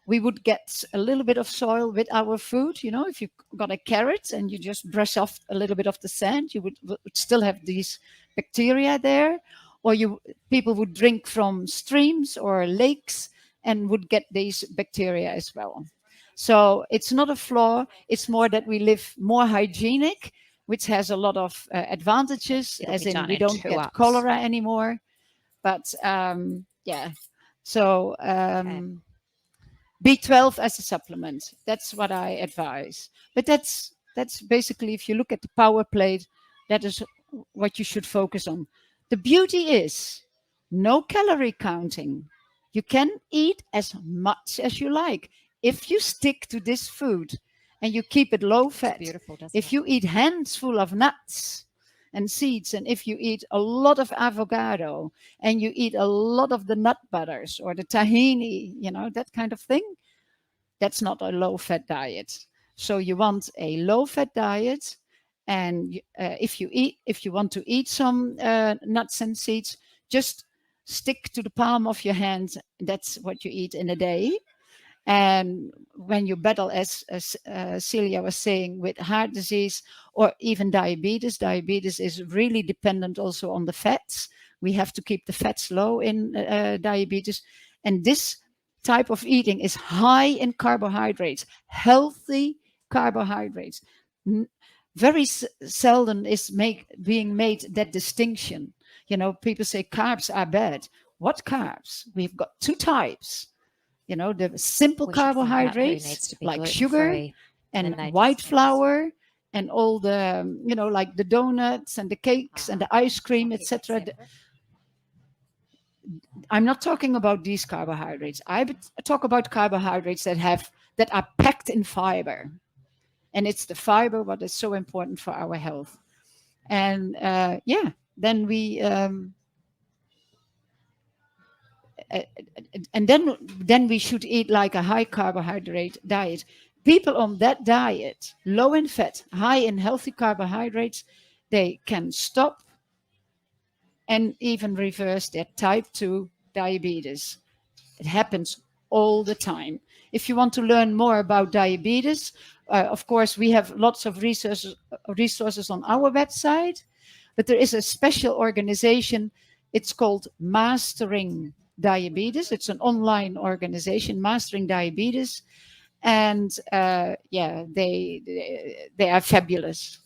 we would get a little bit of soil with our food. If you got a carrot and you just brush off a little bit of the sand, you would still have these bacteria there. Or people would drink from streams or lakes and would get these bacteria as well. So it's not a flaw. It's more that we live more hygienic, which has a lot of advantages, It'll as be in done we in don't 2 get ups. cholera anymore. But yeah, so B12 as a supplement, that's what I advise. But that's basically, if you look at the power plate, that is what you should focus on. The beauty is no calorie counting. You can eat as much as you like if you stick to this food and you keep it low It's fat. beautiful, doesn't If it? you eat hands full of nuts and seeds, and if you eat a lot of avocado, and you eat a lot of the nut butters or the tahini, that kind of thing, that's not a low fat diet. So you want a low fat diet. And if you want to eat some nuts and seeds, just stick to the palm of your hand. That's what you eat in a day. And when you battle, as Celia was saying, with heart disease or even diabetes is really dependent also on the fats. We have to keep the fats low in diabetes. And this type of eating is high in carbohydrates, healthy carbohydrates. Very seldom is being made that distinction. People say carbs are bad. What carbs? We've got 2 types. The simple We should find out who carbohydrates needs to be like sugar gluten-free, and they white just flour and all the, like the donuts and the cakes and the ice cream, I'll keep that etc. separate. I'm not talking about these carbohydrates. I talk about carbohydrates that are packed in fiber. And it's the fiber what is so important for our health. And then we and then we should eat like a high carbohydrate diet. People on that diet, low in fat, high in healthy carbohydrates, they can stop and even reverse their type 2 diabetes. It happens all the time. If you want to learn more about diabetes, of course, we have lots of resources on our website, but there is a special organization. It's called Mastering Diabetes. It's an online organization, Mastering Diabetes. And they are fabulous.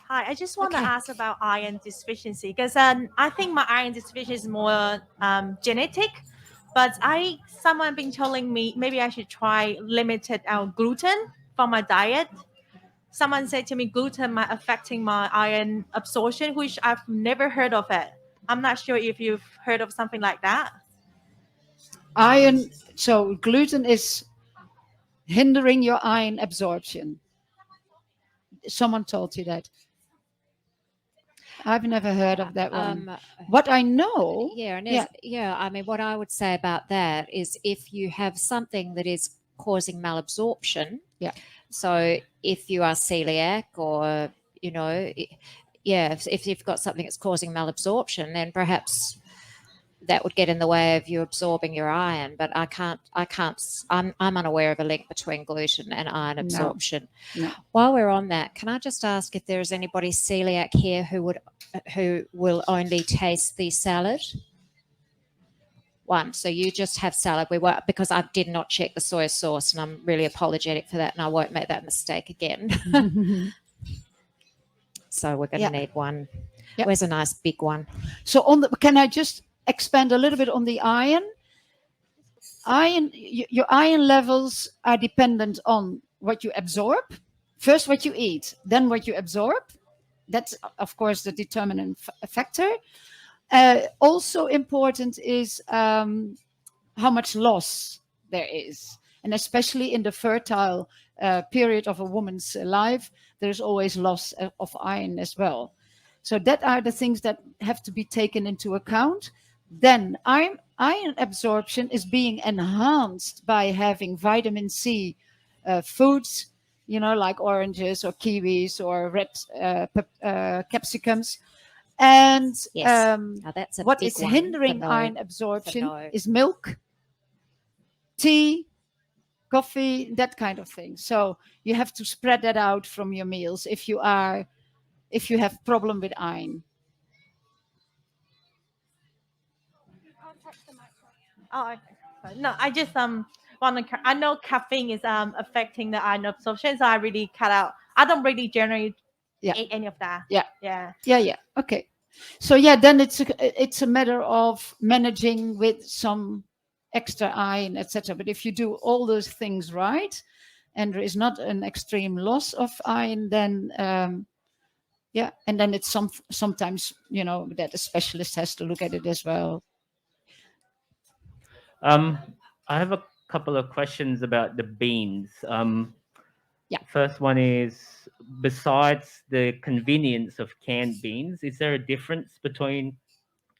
Hi, I just want to Okay. ask about iron deficiency because I think my iron deficiency is more genetic, but someone been telling me maybe I should try limited out gluten for my diet. Someone said to me gluten might affecting my iron absorption, which I've never heard of it. I'm not sure if you've heard of something like that. Iron, so gluten is hindering your iron absorption. Someone told you that. I've never heard of that one. What I know, I mean, what I would say about that is if you have something that is causing malabsorption, so if you are celiac or, you know, if you've got something that's causing malabsorption, then perhaps that would get in the way of you absorbing your iron. But I'm unaware of a link between gluten and iron absorption. No. While we're on that, can I just ask if there is anybody celiac here who will only taste the salad? One. So you just have salad. Because I did not check the soy sauce, and I'm really apologetic for that, and I won't make that mistake again. So we're going to need one. Yep. Where's a nice big one? So can I just expand a little bit on the iron? Your iron levels are dependent on what you absorb. First, what you eat, then what you absorb. That's, of course, the determinant factor. Also important is how much loss there is. And especially in the fertile period of a woman's life, there's always loss of iron as well. So that are the things that have to be taken into account. Then iron absorption is being enhanced by having vitamin C foods, you know, like oranges or kiwis or red capsicums. And Now that's a what big is one hindering for iron absorption is milk, tea, coffee, that kind of thing. So you have to spread that out from your meals if you have problem with iron. Oh, okay. No, I just I know caffeine is affecting the iron absorption, so I really cut out. I don't really generally eat any of that. Yeah. Okay. So then it's a matter of managing with some extra iron, etc. But if you do all those things right, and there is not an extreme loss of iron, then and then it's sometimes, you know, that a specialist has to look at it as well. I have a couple of questions about the beans. First one is, besides the convenience of canned beans, is there a difference between,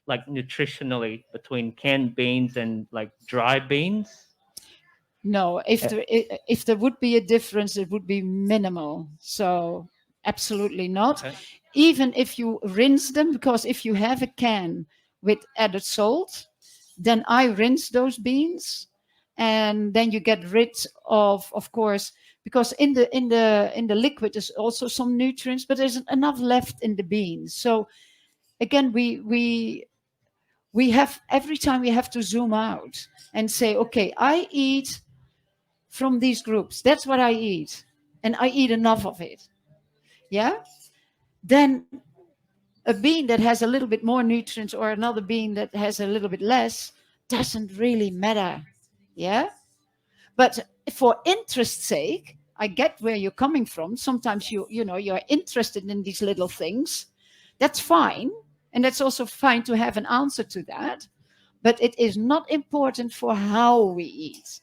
like, nutritionally between canned beans and like dry beans? No, if there would be a difference, it would be minimal. So absolutely not. Okay. Even if you rinse them, because if you have a can with added salt, then I rinse those beans, and then you get rid of course, because in the liquid there's also some nutrients, but there's enough left in the beans. So again, we have, every time we have to zoom out and say, okay, I eat from these groups. That's what I eat, and I eat enough of it. Yeah. Then a bean that has a little bit more nutrients or another bean that has a little bit less doesn't really matter. Yeah. But for interest's sake, I get where you're coming from. Sometimes you're interested in these little things. That's fine. And that's also fine to have an answer to that. But it is not important for how we eat.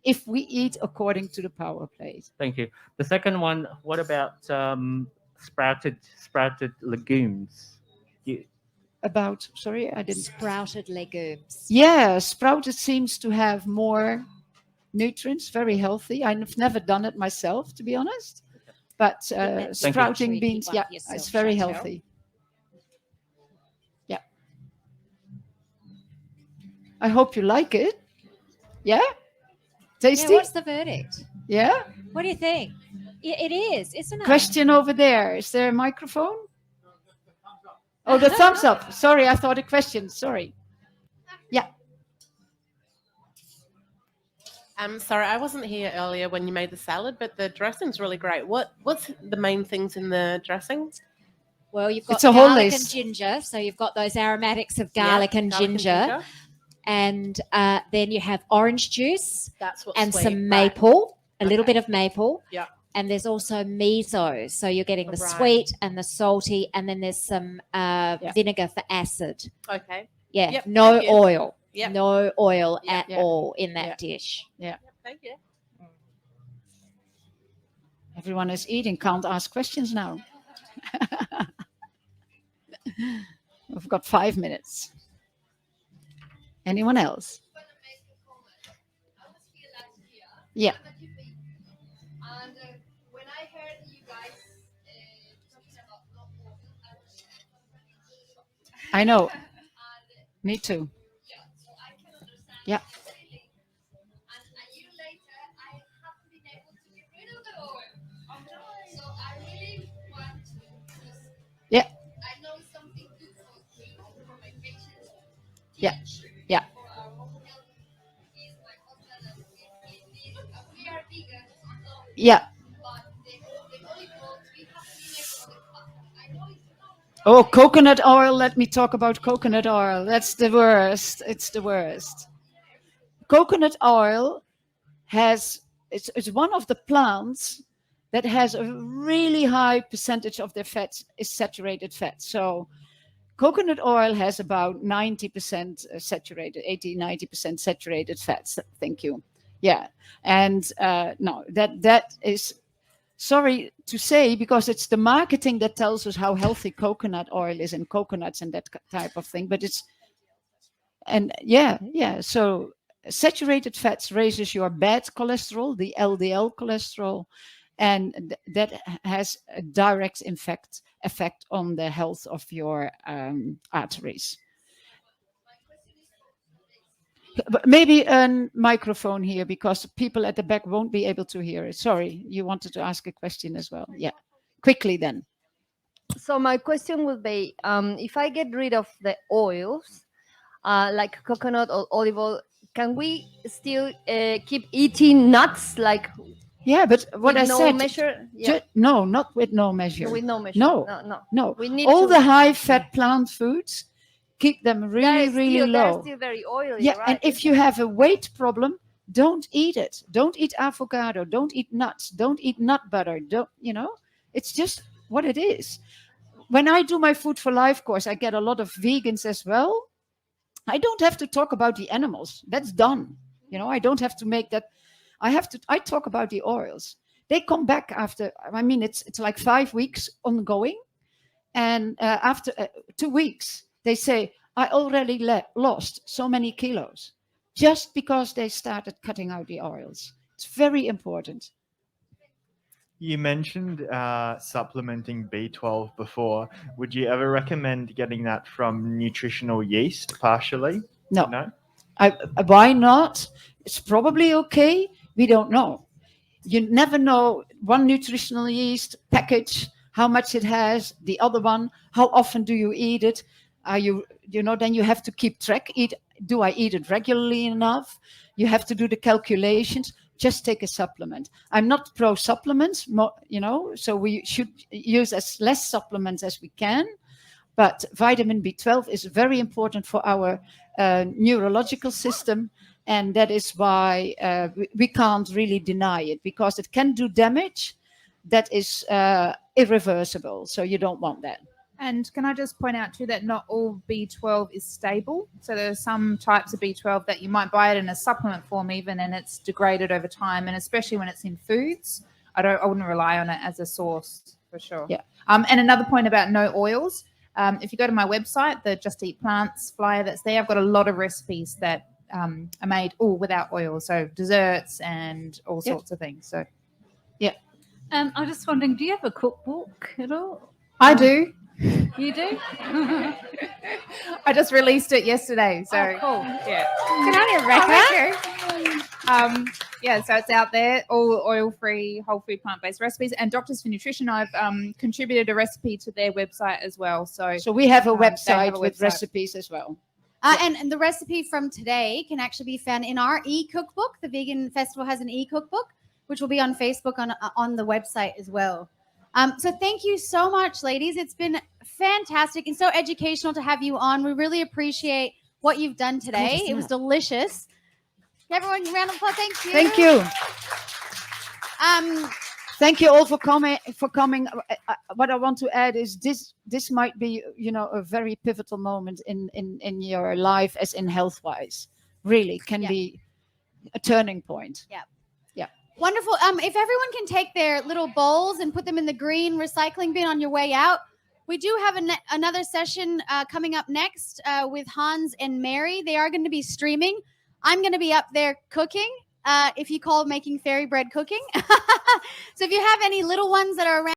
If we eat according to the power plate. Thank you. The second one, what about sprouted legumes? Sorry, I didn't. Sprouted legumes. Yeah, sprouted seems to have more nutrients, very healthy. I've never done it myself, to be honest. But sprouting beans, it's very healthy. I hope you like it. Yeah? Tasty? Yeah, what's the verdict? Yeah? What do you think? Yeah, it is, isn't it? Question over there. Is there a microphone? Oh, the thumbs up. Sorry, I thought a question. Sorry. Yeah. Sorry, I wasn't here earlier when you made the salad, but the dressing's really great. What's the main things in the dressing? Well, you've got It's a whole garlic list. and ginger, so you've got those aromatics of Yeah, garlic and garlic ginger. And then you have orange juice That's what's and sweet, some right. maple, a little Okay. bit of maple. Yeah. And there's also miso. So you're getting the Right. sweet and the salty. And then there's some vinegar for acid. Okay. Yeah. Yep, No thank you. oil. Yep. No oil Yep. at Yeah. all in that Yeah. dish. Thank you. Everyone is eating, can't ask questions now. We've got 5 minutes. Anyone else? Yeah. And when I heard you guys talking about no oil, I was I know. Me too. so I can understand Yeah. completely. And a year later, I have been able to get rid of the oil. So I really want to just, Yeah. I know it's something good for me, for my patients. Yeah. Yeah. For our whole health. Is my husband and we are vegan. Yeah. But the olive oil, we have to make for the cup. I know it's not. Oh, coconut oil. Let me talk about coconut oil. That's the worst. It's the worst. Coconut oil it's one of the plants that has a really high percentage of their fat is saturated fat. So coconut oil has about 90% saturated, 80-90% saturated fats. Thank you. Yeah. And no, that is, sorry to say, because it's the marketing that tells us how healthy coconut oil is and coconuts and that type of thing. But so saturated fats raises your bad cholesterol, the LDL cholesterol, and that has a direct effect on the health of your arteries. But maybe a microphone here, because people at the back won't be able to hear it. Sorry, you wanted to ask a question as well. Yeah, quickly then. So my question would be, if I get rid of the oils, like coconut or olive oil, can we still keep eating nuts, like Yeah, but what with I no said, measure? Yeah. no, not with no measure. With no measure. No, no. no. We need All to, the high-fat plant foods, keep them really, really they're low. still very oily. Yeah, right? and if you have a weight problem, don't eat it. Don't eat avocado. Don't eat nuts. Don't eat nut butter. It's just what it is. When I do my Food for Life course, I get a lot of vegans as well. I don't have to talk about the animals. That's done. I don't have to make that. I talk about the oils. They come back after, it's like 5 weeks ongoing. And after 2 weeks, they say, I already lost so many kilos just because they started cutting out the oils. It's very important. You mentioned supplementing B12 before. Would you ever recommend getting that from nutritional yeast partially? No. No? Why not? It's probably okay. We don't know. You never know. One nutritional yeast package, how much it has. The other one, how often do you eat it? Then you have to keep track. Do I eat it regularly enough? You have to do the calculations. Just take a supplement. I'm not pro supplements, so we should use as less supplements as we can. But vitamin B12 is very important for our neurological system. And that is why we can't really deny it, because it can do damage that is irreversible. So you don't want that. And can I just point out too that not all B12 is stable. So there are some types of B12 that you might buy it in a supplement form even, and it's degraded over time. And especially when it's in foods, I wouldn't rely on it as a source for sure. Yeah. And another point about no oils. If you go to my website, the Just Eat Plants flyer that's there, I've got a lot of recipes that are made without oil. So desserts and all sorts of things. So I'm just wondering, do you have a cookbook at all? I do. You do? I just released it yesterday. So cool. Yeah. Good on you, Rebecca. Yeah, so it's out there, all oil-free, whole food, plant-based recipes. And Doctors for Nutrition, I've contributed a recipe to their website as well. So we have a they have website a with website. recipes as well. And the recipe from today can actually be found in our e-cookbook. The Vegan Festival has an e-cookbook, which will be on Facebook on the website as well. So thank you so much, ladies. It's been fantastic and so educational to have you on. We really appreciate what you've done today. It was delicious. Everyone, round of applause. Thank you. Thank you. Thank you all for coming. What I want to add is this might be, a very pivotal moment in your life, as in health-wise. Really can be a turning point. Yeah. Yeah. Wonderful. If everyone can take their little bowls and put them in the green recycling bin on your way out, we do have another session coming up next with Hans and Mary. They are going to be streaming. I'm going to be up there cooking. If you call making fairy bread cooking. So if you have any little ones that are around,